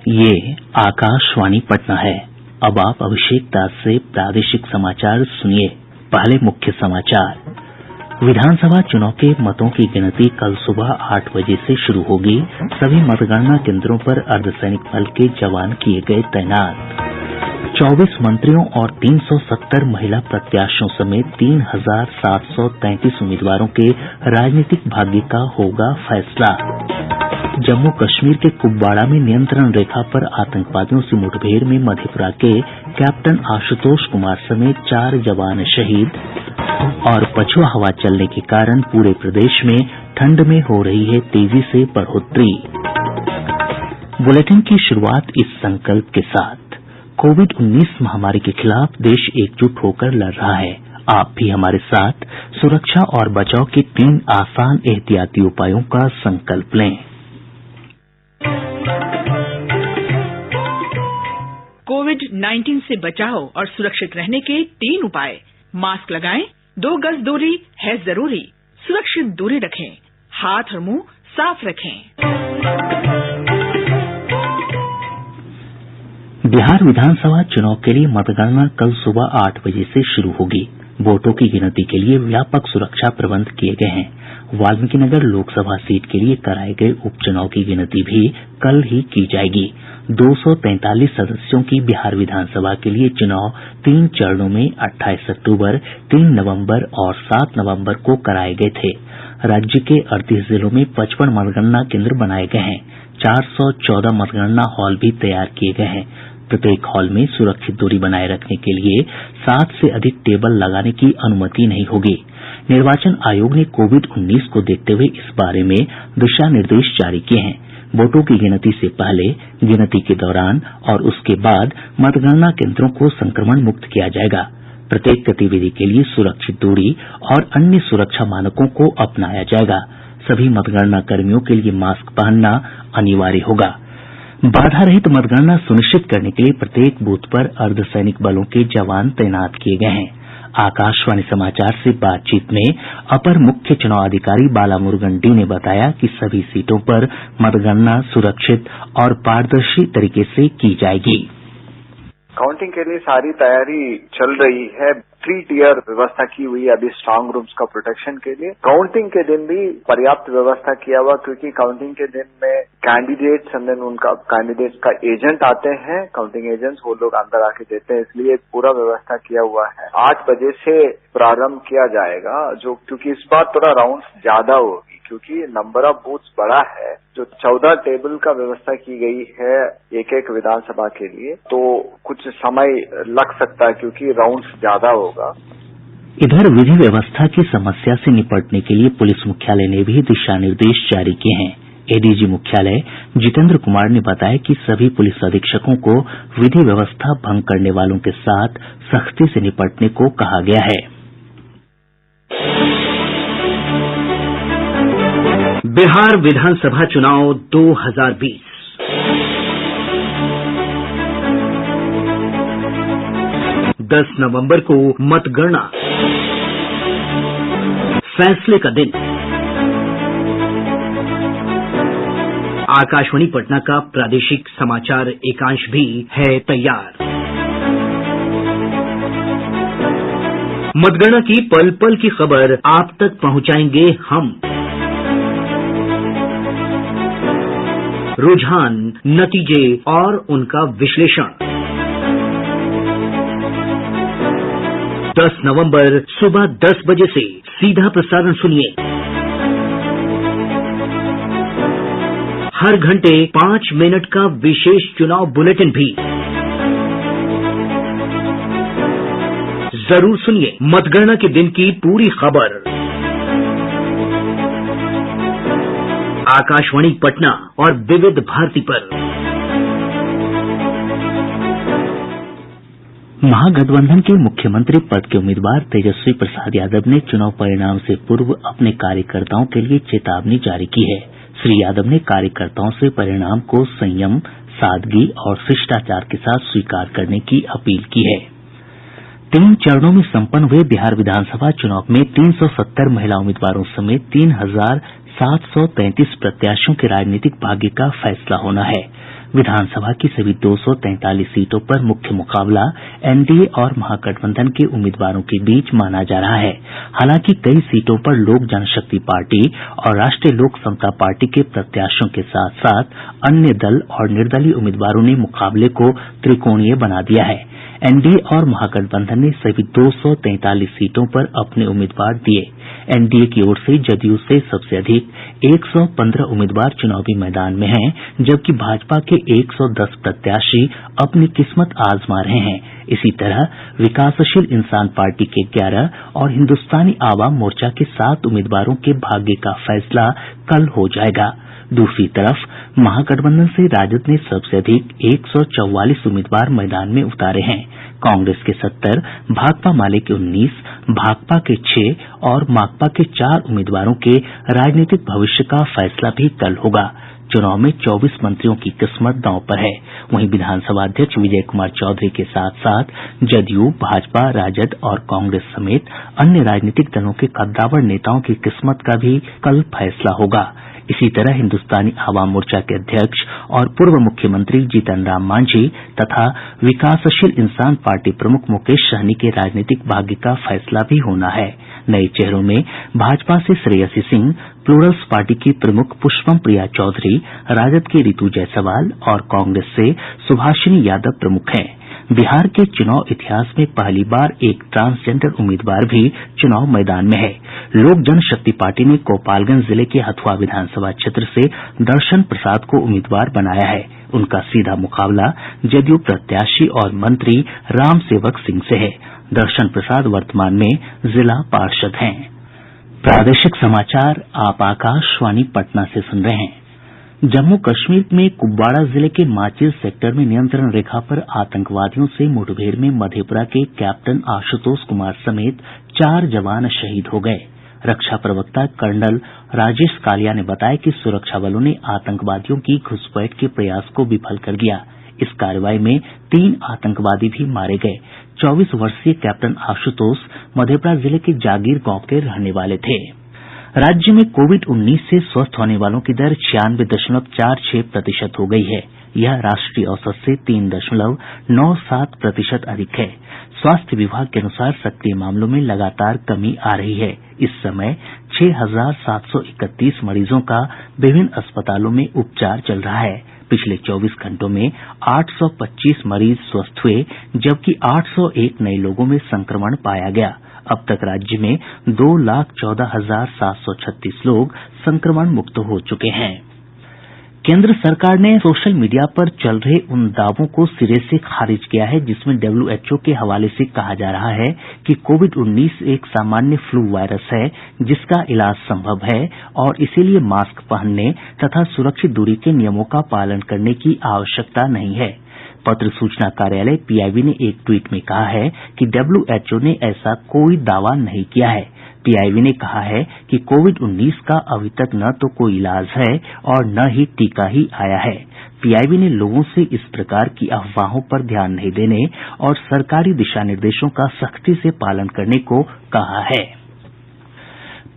ये आकाशवाणी पटना है। अब आप अभिषेक दास से प्रादेशिक समाचार सुनिए। पहले मुख्य समाचार। विधानसभा चुनाव के मतों की गिनती कल सुबह 8 बजे से शुरू होगी। सभी मतगणना केन्द्रों पर अर्धसैनिक बल के जवान किये गये तैनात। 24 मंत्रियों और 370 महिला प्रत्याशियों समेत 3733 उम्मीदवारों के राजनीतिक भाग्य का होगा फैसला। जम्मू कश्मीर के कुपवाड़ा में नियंत्रण रेखा पर आतंकवादियों से मुठभेड़ में मधेपुरा के कैप्टन आशुतोष कुमार समेत 4 जवान शहीद। और पछुआ हवा चलने के कारण पूरे प्रदेश में ठंड में हो रही है तेजी से बढ़ोतरी। बुलेटिन की शुरुआत इस संकल्प के साथ। कोविड-19 महामारी के खिलाफ देश एकजुट होकर लड़ रहा है। आप भी हमारे साथ सुरक्षा और बचाव के 3 आसान एहतियाती उपायों का संकल्प लें। कोविड-19 से बचाव और सुरक्षित रहने के 3 उपाय। मास्क लगाएं, 2 गज दूरी है जरूरी, सुरक्षित दूरी रखें, हाथ और मुंह साफ रखें। बिहार विधानसभा चुनाव के लिए मतगणना कल सुबह 8 बजे से शुरू होगी। वोटों की गिनती के लिए व्यापक सुरक्षा प्रबंध किये गये हैं। वाल्मीकिनगर लोकसभा सीट के लिए कराए गये उपचुनाव की गिनती भी कल ही की जाएगी। 243 सदस्यों की बिहार विधानसभा के लिए चुनाव 3 चरणों में 28 अक्टूबर, 3 नवंबर और 7 नवंबर को कराए गए थे। राज्य के 38 जिलों में 55 मतगणना केंद्र बनाए गए हैं। 414 मतगणना हॉल भी तैयार किए गए हैं। प्रत्येक हॉल में सुरक्षित दूरी बनाए रखने के लिए 7 से अधिक टेबल लगाने की अनुमति नहीं होगी। निर्वाचन आयोग ने कोविड-19 को देखते हुए इस बारे में दिशा निर्देश जारी किए हैं। वोटों की गिनती से पहले, गिनती के दौरान और उसके बाद मतगणना केंद्रों को संक्रमण मुक्त किया जाएगा। प्रत्येक गतिविधि के लिए सुरक्षित दूरी और अन्य सुरक्षा मानकों को अपनाया जाएगा। सभी मतगणना कर्मियों के लिए मास्क पहनना अनिवार्य होगा। बाधा रहित मतगणना सुनिश्चित करने के लिए प्रत्येक बूथ पर अर्धसैनिक बलों के जवान तैनात किए गए हैं। आकाशवाणी समाचार से बातचीत में अपर मुख्य चुनाव अधिकारी बालामुरुगन डी ने बताया कि सभी सीटों पर मतगणना सुरक्षित और पारदर्शी तरीके से की जाएगी। काउंटिंग के लिए सारी तैयारी चल रही है। 3 टियर व्यवस्था की हुई है अभी स्ट्रांग रूम्स का प्रोटेक्शन के लिए। काउंटिंग के दिन भी पर्याप्त व्यवस्था किया हुआ, क्योंकि काउंटिंग के दिन में कैंडिडेट्स एंड देन उनका कैंडिडेट्स का एजेंट आते हैं, काउंटिंग एजेंट्स, वो लोग अंदर आके देते हैं, इसलिए पूरा व्यवस्था किया हुआ है। 8 बजे से प्रारंभ किया जाएगा, जो क्योंकि इस बार थोड़ा राउंड्स ज्यादा होगी, क्योंकि नंबर ऑफ बूथ्स बड़ा है। जो 14 टेबल का व्यवस्था की गई है एक विधानसभा के लिए, तो कुछ समय लग सकता है क्योंकि राउंड्स ज्यादा होगा। इधर विधि व्यवस्था की समस्या से निपटने के लिए पुलिस मुख्यालय ने भी दिशा निर्देश जारी किए हैं। एडीजी मुख्यालय जितेंद्र कुमार ने बताया कि सभी पुलिस अधीक्षकों को विधि व्यवस्था भंग करने वालों के साथ सख्ती से निपटने को कहा गया है। बिहार विधानसभा चुनाव 2020 10 नवंबर को मतगणना, फैसले का दिन। आकाशवाणी पटना का प्रादेशिक समाचार एकांश भी है तैयार। मतगणना की पल पल की खबर आप तक पहुंचाएंगे हम। रुझान, नतीजे और उनका विश्लेषण। 10 नवंबर सुबह 10 बजे से सीधा प्रसारण सुनिए। हर घंटे 5 मिनट का विशेष चुनाव बुलेटिन भी। जरूर सुनिए मतगणना के दिन की पूरी खबर। आकाशवाणी पटना और विविध भारती पर। महागठबंधन के मुख्यमंत्री पद के उम्मीदवार तेजस्वी प्रसाद यादव ने चुनाव परिणाम से पूर्व अपने कार्यकर्ताओं के लिए चेतावनी जारी की है। श्री यादव ने कार्यकर्ताओं से परिणाम को संयम, सादगी और शिष्टाचार के साथ स्वीकार करने की अपील की है। 3 चरणों में संपन्न हुए बिहार विधानसभा चुनाव में 370 महिला उम्मीदवारों समेत 3733 प्रत्याशियों के राजनीतिक भाग्य का फैसला होना है। विधानसभा की सभी 243 सीटों पर मुख्य मुकाबला एनडीए और महागठबंधन के उम्मीदवारों के बीच माना जा रहा है। हालांकि कई सीटों पर लोक जनशक्ति पार्टी और राष्ट्रीय लोक समता पार्टी के प्रत्याशियों के साथ साथ अन्य दल और निर्दलीय उम्मीदवारों ने मुकाबले को त्रिकोणीय बना दिया है। एनडीए और महागठबंधन ने सभी 243 सीटों पर अपने उम्मीदवार दिए। एनडीए की ओर से जदयू से सबसे अधिक 115 उम्मीदवार चुनावी मैदान में हैं, जबकि भाजपा के 110 प्रत्याशी अपनी किस्मत आजमा रहे हैं। इसी तरह विकासशील इंसान पार्टी के 11 और हिन्दुस्तानी आवाम मोर्चा के 7 उम्मीदवारों के भाग्य का फैसला कल हो जाएगा। दूसरी तरफ महागठबंधन से राजद ने सबसे अधिक 144 उम्मीदवार मैदान में उतारे हैं। कांग्रेस के 70, भाकपा माले के 19, भाकपा के 6 और माकपा के 4 उम्मीदवारों के राजनीतिक भविष्य का फैसला भी कल होगा। चुनाव में 24 मंत्रियों की किस्मत दांव पर है। वहीं विधानसभा अध्यक्ष विजय कुमार चौधरी के साथ साथ जदयू, भाजपा, राजद और कांग्रेस समेत अन्य राजनीतिक दलों के कद्दावर नेताओं की किस्मत का भी कल फैसला होगा। इसी तरह हिन्दुस्तानी आवाम मोर्चा के अध्यक्ष और पूर्व मुख्यमंत्री जीतन राम मांझी तथा विकासशील इंसान पार्टी प्रमुख मुकेश सहनी के राजनीतिक भाग्य का फैसला भी होना है। नये चेहरों में भाजपा से श्रेयसी सिंह, प्लूरल्स पार्टी की प्रमुख पुष्पम प्रिया चौधरी, राजद की रितु जायसवाल और कांग्रेस से सुभाषिनी यादव प्रमुख हैं। बिहार के चुनाव इतिहास में पहली बार एक ट्रांसजेंडर उम्मीदवार भी चुनाव मैदान में है। लोक जनशक्ति पार्टी ने गोपालगंज जिले के हथुआ विधानसभा क्षेत्र से दर्शन प्रसाद को उम्मीदवार बनाया है। उनका सीधा मुकाबला जदयू प्रत्याशी और मंत्री राम सेवक सिंह से है। दर्शन प्रसाद वर्तमान में जिला पार्षद हैं। प्रादेशिक समाचार आप आकाशवाणी पटना से सुन रहे हैं। जम्मू कश्मीर में कुपवाड़ा जिले के माचिल सेक्टर में नियंत्रण रेखा पर आतंकवादियों से मुठभेड़ में मधेपुरा के कैप्टन आशुतोष कुमार समेत 4 जवान शहीद हो गये। रक्षा प्रवक्ता कर्नल राजेश कालिया ने बताया कि सुरक्षा बलों ने आतंकवादियों की घुसपैठ के प्रयास को विफल कर दिया। इस कार्रवाई में 3 आतंकवादी भी मारे गये। 24 वर्षीय कैप्टन आशुतोष मधेपुरा जिले के जागीर गांव के रहने वाले थे। राज्य में कोविड-19 से स्वस्थ होने वालों की दर 96.46% हो गई है। यह राष्ट्रीय औसत से 3.97% अधिक है। स्वास्थ्य विभाग के अनुसार सक्रिय मामलों में लगातार कमी आ रही है। इस समय 6,731 मरीजों का विभिन्न अस्पतालों में उपचार चल रहा है। पिछले 24 घंटों में 825 मरीज स्वस्थ हुए, जबकि 801 नए लोगों में संक्रमण पाया गया। अब तक राज्य में 2,14,736 लोग संक्रमण मुक्त हो चुके हैं। केंद्र सरकार ने सोशल मीडिया पर चल रहे उन दावों को सिरे से खारिज किया है जिसमें WHO के हवाले से कहा जा रहा है कि कोविड-19 एक सामान्य फ्लू वायरस है जिसका इलाज संभव है और इसीलिए मास्क पहनने तथा सुरक्षित दूरी के नियमों का पालन करने की आवश्यकता नहीं है। पत्र सूचना कार्यालय PIB ने एक ट्वीट में कहा है कि WHO ने ऐसा कोई दावा नहीं किया है। PIB ने कहा है कि कोविड-19 का अभी तक न तो कोई इलाज है और न ही टीका ही आया है। PIB ने लोगों से इस प्रकार की अफवाहों पर ध्यान नहीं देने और सरकारी दिशा निर्देशों का सख्ती से पालन करने को कहा है।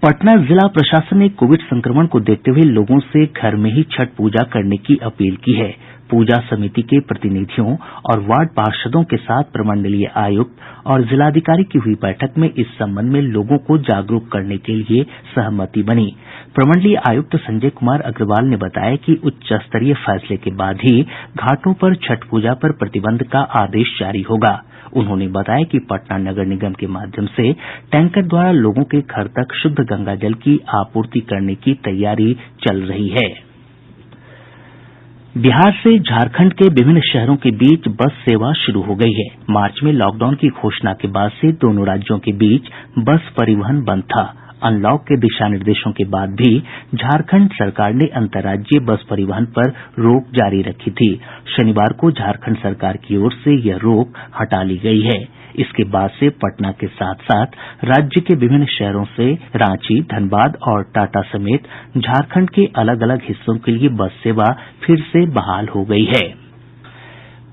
पटना जिला प्रशासन ने कोविड संक्रमण को देखते हुए लोगों से घर में ही छठ पूजा करने की अपील की है। पूजा समिति के प्रतिनिधियों और वार्ड पार्षदों के साथ प्रमंडलीय आयुक्त और जिलाधिकारी की हुई बैठक में इस संबंध में लोगों को जागरूक करने के लिए सहमति बनी। प्रमंडलीय आयुक्त संजय कुमार अग्रवाल ने बताया कि उच्च स्तरीय फैसले के बाद ही घाटों पर छठ पूजा पर प्रतिबंध का आदेश जारी होगा। उन्होंने बताया कि पटना नगर निगम के माध्यम से टैंकर द्वारा लोगों के घर तक शुद्ध गंगा जल की आपूर्ति करने की तैयारी चल रही है। बिहार से झारखंड के विभिन्न शहरों के बीच बस सेवा शुरू हो गई है। मार्च में लॉकडाउन की घोषणा के बाद से दोनों राज्यों के बीच बस परिवहन बंद था। अनलॉक के दिशा निर्देशों के बाद भी झारखंड सरकार ने अंतर्राज्यीय बस परिवहन पर रोक जारी रखी थी। शनिवार को झारखंड सरकार की ओर से यह रोक हटा ली गई है। इसके बाद से पटना के साथ साथ राज्य के विभिन्न शहरों से रांची, धनबाद और टाटा समेत झारखंड के अलग अलग हिस्सों के लिए बस सेवा फिर से बहाल हो गई है।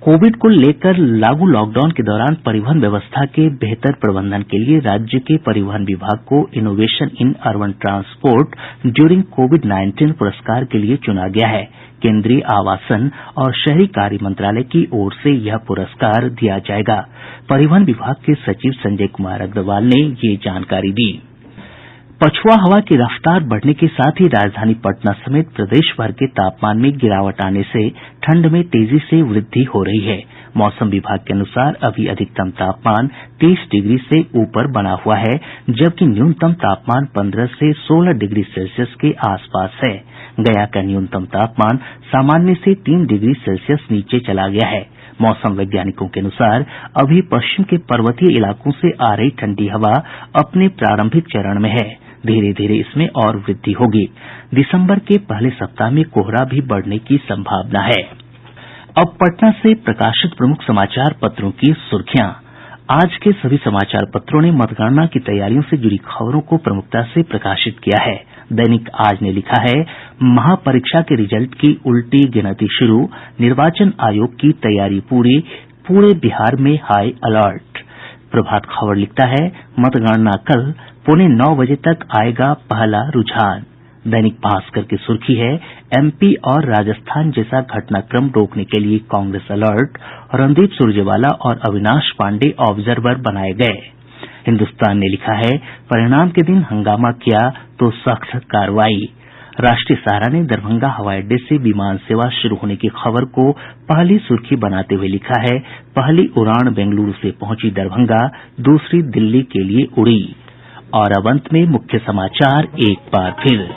कोविड को लेकर लागू लॉकडाउन के दौरान परिवहन व्यवस्था के बेहतर प्रबंधन के लिए राज्य के परिवहन विभाग को innovation in urban transport during कोविड-19 पुरस्कार के लिए चुना गया है। केंद्रीय आवासन और शहरी कार्य मंत्रालय की ओर से यह पुरस्कार दिया जाएगा। परिवहन विभाग के सचिव संजय कुमार अग्रवाल ने ये जानकारी दी। पछुआ हवा की रफ्तार बढ़ने के साथ ही राजधानी पटना समेत प्रदेश भर के तापमान में गिरावट आने से ठंड में तेजी से वृद्धि हो रही है। मौसम विभाग के अनुसार अभी अधिकतम तापमान 30 डिग्री से ऊपर बना हुआ है, जबकि न्यूनतम तापमान 15 से 16 डिग्री सेल्सियस के आसपास है। गया का न्यूनतम तापमान सामान्य से 3 डिग्री सेल्सियस नीचे चला गया है। मौसम वैज्ञानिकों के अनुसार अभी पश्चिम के पर्वतीय इलाकों से आ रही ठंडी हवा अपने प्रारंभिक चरण में है। धीरे धीरे इसमें और वृद्धि होगी। दिसंबर के पहले सप्ताह में कोहरा भी बढ़ने की संभावना है। अब पटना से प्रकाशित प्रमुख समाचार पत्रों की सुर्खियां। आज के सभी समाचार पत्रों ने मतगणना की तैयारियों से जुड़ी खबरों को प्रमुखता से प्रकाशित किया है। दैनिक आज ने लिखा है, महापरीक्षा के रिजल्ट की उल्टी गिनती शुरू, निर्वाचन आयोग की तैयारी पूरे बिहार में हाई अलर्ट। प्रभात खबर लिखता है, मतगणना कल 8:45 बजे तक आएगा पहला रुझान। दैनिक भास्कर की सुर्खी है, एमपी और राजस्थान जैसा घटनाक्रम रोकने के लिए कांग्रेस अलर्ट, रणदीप सुरजेवाला और अविनाश पांडे ऑब्जर्वर बनाए गए। हिन्दुस्तान ने लिखा है, परिणाम के दिन हंगामा किया तो सख्त कार्रवाई। राष्ट्रीय सहारा ने दरभंगा हवाई अड्डे से विमान सेवा शुरू होने की खबर को पहली सुर्खी बनाते हुए लिखा है, पहली उड़ान बेंगलुरू से पहुंची दरभंगा, दूसरी दिल्ली के लिए उड़ी। और अब अंत में मुख्य समाचार एक बार फिर।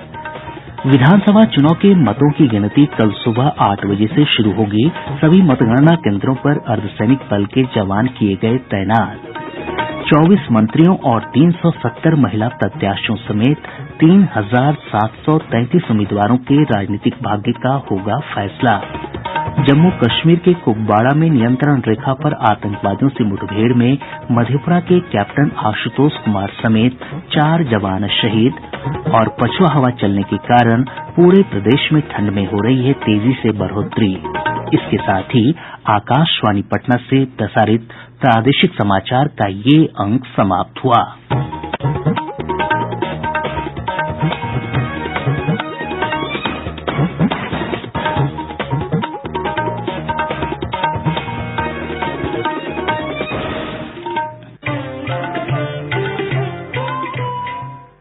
विधानसभा चुनाव के मतों की गिनती कल सुबह 8 बजे से शुरू होगी। सभी मतगणना केंद्रों पर अर्धसैनिक बल के जवान किए गए तैनात। 24 मंत्रियों और 370 महिला प्रत्याशियों समेत 3733 उम्मीदवारों के राजनीतिक भाग्य का होगा फैसला। जम्मू कश्मीर के कुपवाड़ा में नियंत्रण रेखा पर आतंकवादियों से मुठभेड़ में मधेपुरा के कैप्टन आशुतोष कुमार समेत 4 जवान शहीद। और पछुआ हवा चलने के कारण पूरे प्रदेश में ठंड में हो रही है तेजी से बढ़ोतरी। इसके साथ ही आकाशवाणी पटना से प्रसारित प्रादेशिक समाचार का ये अंक समाप्त हुआ।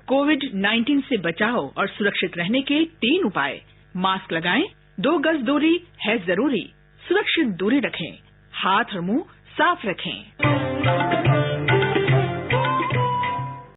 कोविड-19 से बचाव और सुरक्षित रहने के 3 उपाय। मास्क लगाएं, 2 गज दूरी है जरूरी, सुरक्षित दूरी रखें, हाथ और मुंह साफ रखें।